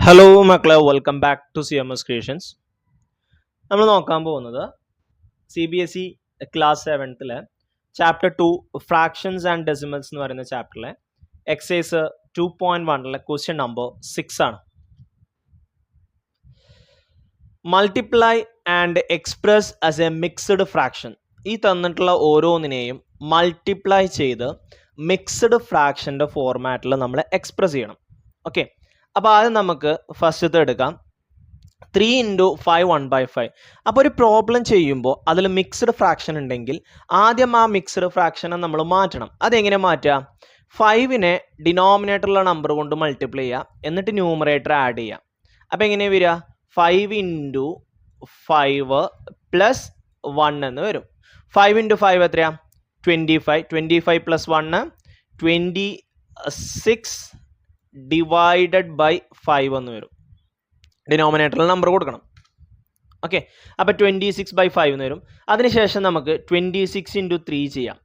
Hello മക്കളെ, welcome back to CMS creations. നമ്മൾ നോക്കാൻ പോകുന്നത് CBSE ക്ലാസ് 7ത്തിലെ ചാപ്റ്റർ 2 ഫ്രാക്ഷൻസ് ആൻഡ് ഡെസിമൽസ് എന്ന് പറയുന്ന ചാപ്റ്ററിലെ എക്സസൈസ് 2.1 ക്വസ്റ്റ്യൻ നമ്പർ 6 ആണ്. Multiply and express as a mixed fraction. ഈ തന്നിട്ടുള്ള ഓരോന്നിനെയും മൾട്ടിപ്ലൈ ചെയ്ത് മിക്സ്ഡ് ഫ്രാക്ഷൻ്റെ ഫോർമാറ്റിൽ നമ്മൾ എക്സ്പ്രസ് ചെയ്യണം. ഓക്കെ, അപ്പോൾ ആദ്യം നമുക്ക് ഫസ്റ്റത്തെ എടുക്കാം. 3 × 5 1/5. അപ്പോൾ ഒരു പ്രോബ്ലം ചെയ്യുമ്പോൾ അതിൽ മിക്സ്ഡ് ഫ്രാക്ഷൻ ഉണ്ടെങ്കിൽ ആദ്യം ആ മിക്സ്ഡ് ഫ്രാക്ഷനെ നമ്മൾ മാറ്റണം. അതെങ്ങനെ മാറ്റുക? 5നെ ഡിനോമിനേറ്ററുള്ള നമ്പർ കൊണ്ട് മൾട്ടിപ്ലൈ ചെയ്യുക, എന്നിട്ട് ന്യൂമറേറ്റർ ആഡ് ചെയ്യുക. അപ്പോൾ എങ്ങനെയാണ് വരിക? 5 × 5 + 1 എന്ന് വരും. 5 × 5 എത്രയാ? 25. 25 + 1 26 ഡിവൈഡഡ് ബൈ 5 എന്ന് വരും. ഡിനോമിനേറ്ററിൽ നമ്പർ കൊടുക്കണം. ഓക്കെ, അപ്പോൾ 26/5 എന്ന് വരും. അതിനുശേഷം നമുക്ക് 26 × 3 ചെയ്യാം.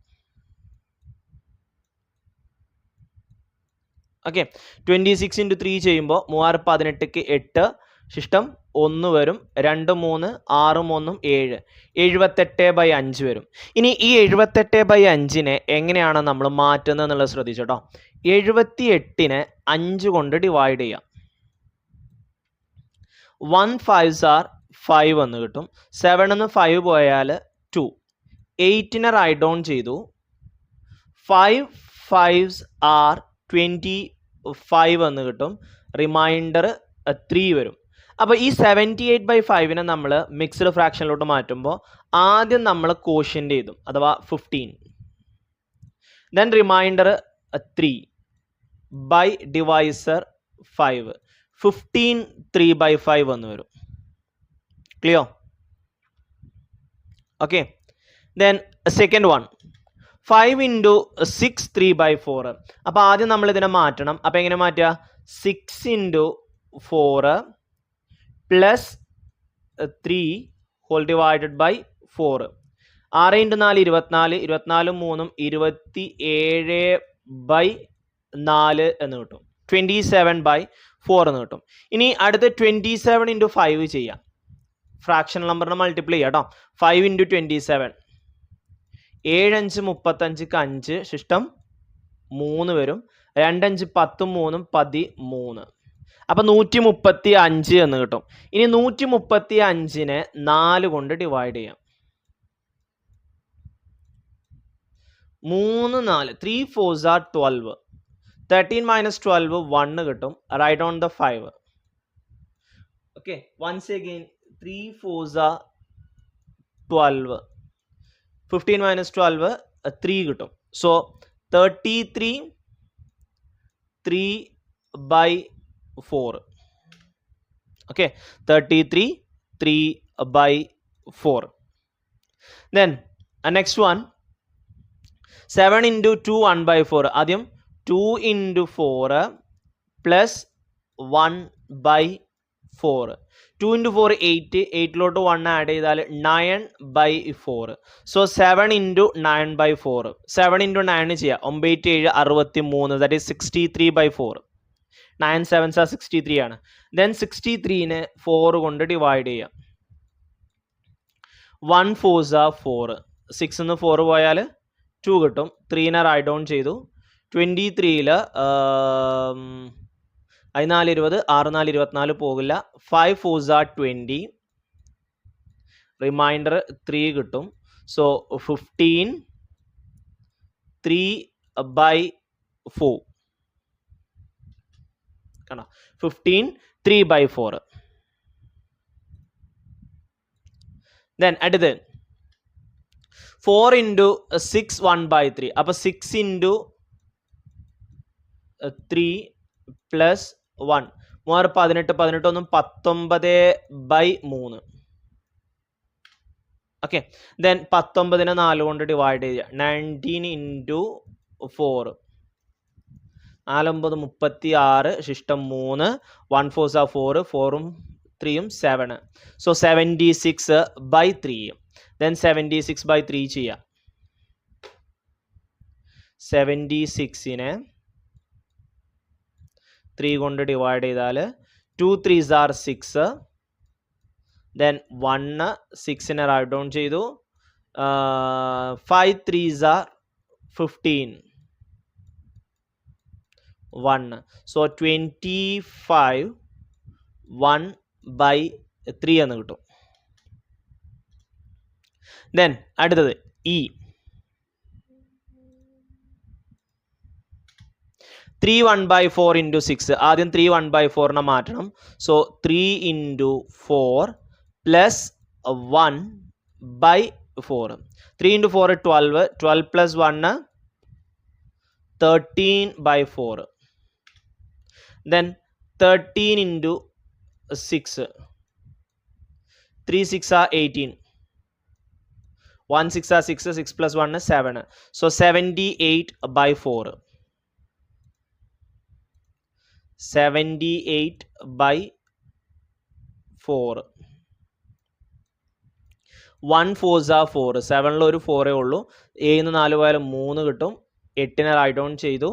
ഓക്കെ, 26 × 3 ചെയ്യുമ്പോൾ 318ക്ക് 8 ശിഷ്ടം 1 വരും. 2 3 6 3 7 78/5 വരും. ഇനി ഈ 78/5നെ എങ്ങനെയാണ് നമ്മൾ മാറ്റുന്നത് എന്നുള്ളത് ശ്രദ്ധിച്ചോട്ടോ. 78നെ 5 കൊണ്ട് ഡിവൈഡ് ചെയ്യാം. 1 5s are 5 എന്ന് കിട്ടും. 7ന്ന് 5 പോയാൽ 2. 8നെ റൈറ്റ് ഡൗൺ ചെയ്തു. 5 5s are 25 എന്ന് കിട്ടും. റിമൈൻഡർ 3 വരും. അപ്പോൾ ഈ 78/5നെ നമ്മൾ മിക്സ്ഡ് ഫ്രാക്ഷനിലോട്ട് മാറ്റുമ്പോൾ ആദ്യം നമ്മൾ കോഷ്യൻ്റ് ചെയ്തു, അഥവാ 15. Then reminder 3 by divisor 5. 15 3/5 എന്ന് വരും. Clear? Okay, then second one 5 × 6 3/4. അപ്പോൾ ആദ്യം നമ്മൾ ഇതിനെ മാറ്റണം. അപ്പോൾ എങ്ങനെ മാറ്റുക? 6 × 4 + 3 ഹോൾ ഡിവൈഡഡ് ബൈ 4. 6 × 4 24. 24 3 27/4 എന്ന് കിട്ടും. 27/4 എന്ന് കിട്ടും. ഇനി അടുത്ത് 27 × 5 ചെയ്യാം. ഫ്രാക്ഷൻ നമ്പറിനെ മൾട്ടിപ്ലൈ ചെയ്യാം കേട്ടോ. 5 × 27 7 5 35ക്ക് 5 ശിഷ്ടം 3 വരും. 2 5 10 3 13. അപ്പോൾ 135 എന്ന് കിട്ടും. ഇനി 135നെ 4 കൊണ്ട് ഡിവൈഡ് ചെയ്യാം. 3 4 3 4s are 12. 13 - 12 1 കിട്ടും. Right on the 5. Okay, once again 3 4s are 12. 15 - 12 3 കിട്ടും. So 33 3/4. Okay, 33 3/4. Then next one 7 × 2 1/4. ആദ്യം 2 × 4 + 1/4. 2 × 4 8. 8ലോട്ട് 1 ആഡ് ചെയ്താൽ 9/4. സോ 7 × 9/4. 7 × 9 ചെയ്യാം. 9 7 63. That is 63/4. 9 7s are 63 ആണ്. ദെൻ 63നെ 4 കൊണ്ട് ഡിവൈഡ് ചെയ്യാം. 1 4s are 4. 6ന്ന് 4 പോയാൽ 2 കിട്ടും. 3നെ റൈറ്റ് ഡൗൺ ചെയ്തു. 23ൽ 14 20 6 4 24 പോകില്ല. 5 4s are 20. റിമൈൻഡർ 3 കിട്ടും. സോ 15 3/4. കണ്ടോ? 15 3/4. ദെൻ അടുത്ത് 4 × 6 1/3. അപ്പോൾ 6 × 3 + 1 18 18 1 19/3. ഓക്കെ, ദെൻ 19നെ 4 കൊണ്ട് ഡിവൈഡ് ചെയ്യുക. 19 × 4 4 9 36 ശിഷ്ടം 3. 1 4s are 4. 4ഉം 3ഉം 7. സോ 76/3. ദെൻ 76/3 ചെയ്യാം. 76നെ 3 കൊണ്ട് ഡിവൈഡ് ചെയ്താൽ 2 3s are 6, then 1 6നെ write down ചെയ്തു, 5 3s are 15, 1, so 25 1/3 എന്ന് കിട്ടും. ദെൻ അടുത്തത് ഇ 3 1/4 into 6. ആദ്യം 3 1/4നെ മാറ്റണം. So 3 into 4 plus 1/4. 3 into 4 12. 12 plus 1 13/4. Then 13 into 6. 3 6 are 18. 1 6 are 6. 6 plus 1 is 7. So 78/4. 78/4. 1 4s are 4. 7ൽ ഒരു 4 ഉള്ളൂ. 7 4 പോയാലും 3 കിട്ടും. 8നെ റൈറ്റ് ഡൗൺ ചെയ്തു.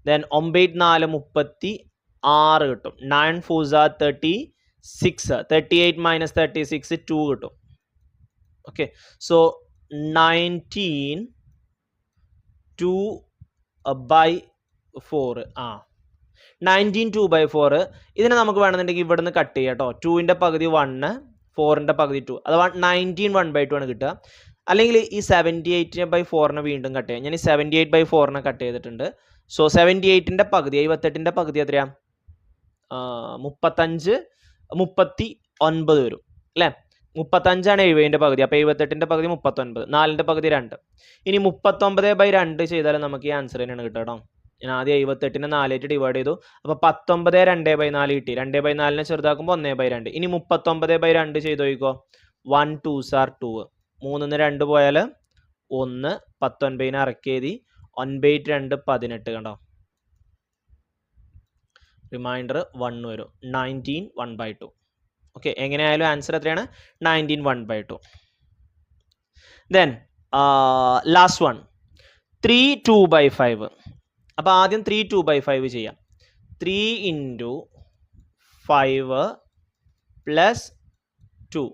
ദെൻ 9 4 36 കിട്ടും. 9 4s are 36. 38 minus 36 2 കിട്ടും. Okay, so 19 2/4. 19 2/4. ഇതിനെ നമുക്ക് വേണമെന്നുണ്ടെങ്കിൽ ഇവിടെ നിന്ന് കട്ട് ചെയ്യാം കേട്ടോ. 2ൻ്റെ പകുതി 1, 4ൻ്റെ പകുതി 2, അഥവാ 19 1/2 ആണ് കിട്ടുക. അല്ലെങ്കിൽ ഈ 78/4നെ വീണ്ടും കട്ട് ചെയ്യാം. ഞാൻ ഈ 78/4നെ കട്ട് ചെയ്തിട്ടുണ്ട്. സോ 78ൻ്റെ പകുതി 78ൻ്റെ പകുതി എത്രയാണ്? 39 വരും അല്ലേ? 35ആണ് 70ൻ്റെ പകുതി. അപ്പോൾ 78ൻ്റെ പകുതി 39, 4ൻ്റെ പകുതി 2. ഇനി 39/2 ചെയ്താലും നമുക്ക് ഈ ആൻസർ തന്നെയാണ് കിട്ടുക കേട്ടോ. ഞാൻ ആദ്യം 78നെ 4 ഡിവൈഡ് ചെയ്തു. അപ്പോൾ 19 2/4 കിട്ടി. 2/4നെ ചെറുതാക്കുമ്പോൾ 1/2. ഇനി 39/2 ചെയ്ത് നോക്കിക്കോ. 1 2s are 2. 3ന്ന് 2 പോയാൽ 1. 19നെ ഇറക്കി എഴുതി. 9/2 18 കണ്ടോ. റിമൈൻഡർ 1 വരും. 19 1/2. ഓക്കെ, എങ്ങനെയായാലും ആൻസർ എത്രയാണ്? 19 1/2. Then last one 3 2/5. അപ്പോൾ ആദ്യം 3 2/5 ചെയ്യാം. 3 into 5 plus 2.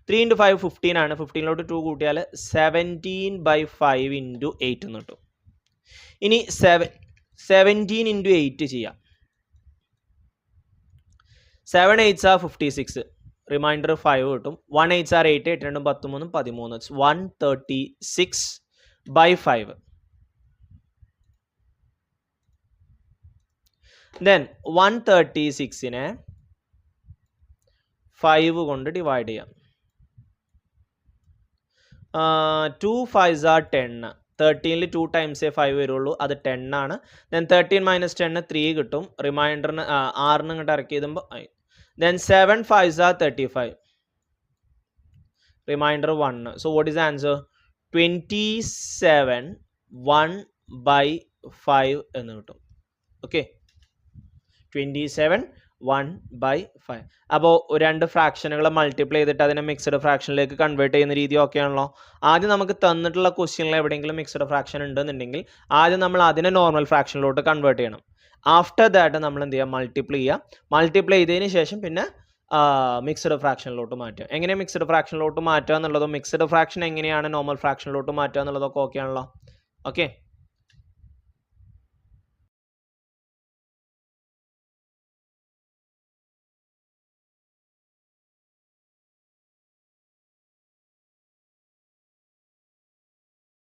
3 into 5 15 ആണ്. 15ലോട്ട് 2 കൂട്ടിയാൽ 17/5 into 8 എന്ന് കിട്ടും. ഇനി 17 into 8 ചെയ്യാം. 7 8s are 56. റിമൈൻഡർ 5 കിട്ടും. 1 8s are 8. 8 2 13 13. 136/5. ദെൻ 136നെ 5 കൊണ്ട് ഡിവൈഡ് ചെയ്യാം. 2 5s are 10. 13ൽ 2 times 5 വരുള്ളൂ. അത് 10 ആണ്. ദെൻ 13 minus 10 3 കിട്ടും. റിമൈൻഡറിന് 6ന് ഇങ്ങോട്ട് ഇറക്കി എഴുതുമ്പോൾ then 7 5s are 35. Reminder 1. So what is answer? 27 1/5 എന്ന് കിട്ടും. ഓക്കെ, 27 1/5. അപ്പോൾ രണ്ട് ഫ്രാക്ഷനുകളെ മൾട്ടിപ്ലൈ ചെയ്തിട്ട് അതിനെ മിക്സഡ് ഫ്രാക്ഷനിലേക്ക് കൺവേർട്ട് ചെയ്യുന്ന രീതി ഓക്കെ ആണല്ലോ. ആദ്യം നമുക്ക് തന്നിട്ടുള്ള ക്വസ്റ്റ്യനിൽ എവിടെയെങ്കിലും മിക്സഡ് ഫ്രാക്ഷൻ ഉണ്ടെന്നുണ്ടെങ്കിൽ ആദ്യം നമ്മൾ അതിനെ നോർമൽ ഫ്രാക്ഷനിലോട്ട് കൺവേർട്ട് ചെയ്യണം. ആഫ്റ്റർ ദാറ്റ് നമ്മൾ എന്ത് ചെയ്യുക? മൾട്ടിപ്ലൈ ചെയ്യുക. മൾട്ടിപ്ലൈ ചെയ്തതിന് ശേഷം പിന്നെ മിക്സഡ് ഫ്രാക്ഷനിലോട്ട് മാറ്റുക. എങ്ങനെ മിക്സഡ് ഫ്രാക്ഷനിലോട്ട് മാറ്റുക എന്നുള്ളതും മിക്സഡ് ഫ്രാക്ഷൻ എങ്ങനെയാണ് നോർമൽ ഫ്രാക്ഷനിലോട്ട് മാറ്റുക എന്നുള്ളതൊക്കെ ഓക്കെ ആണല്ലോ. ഓക്കെ.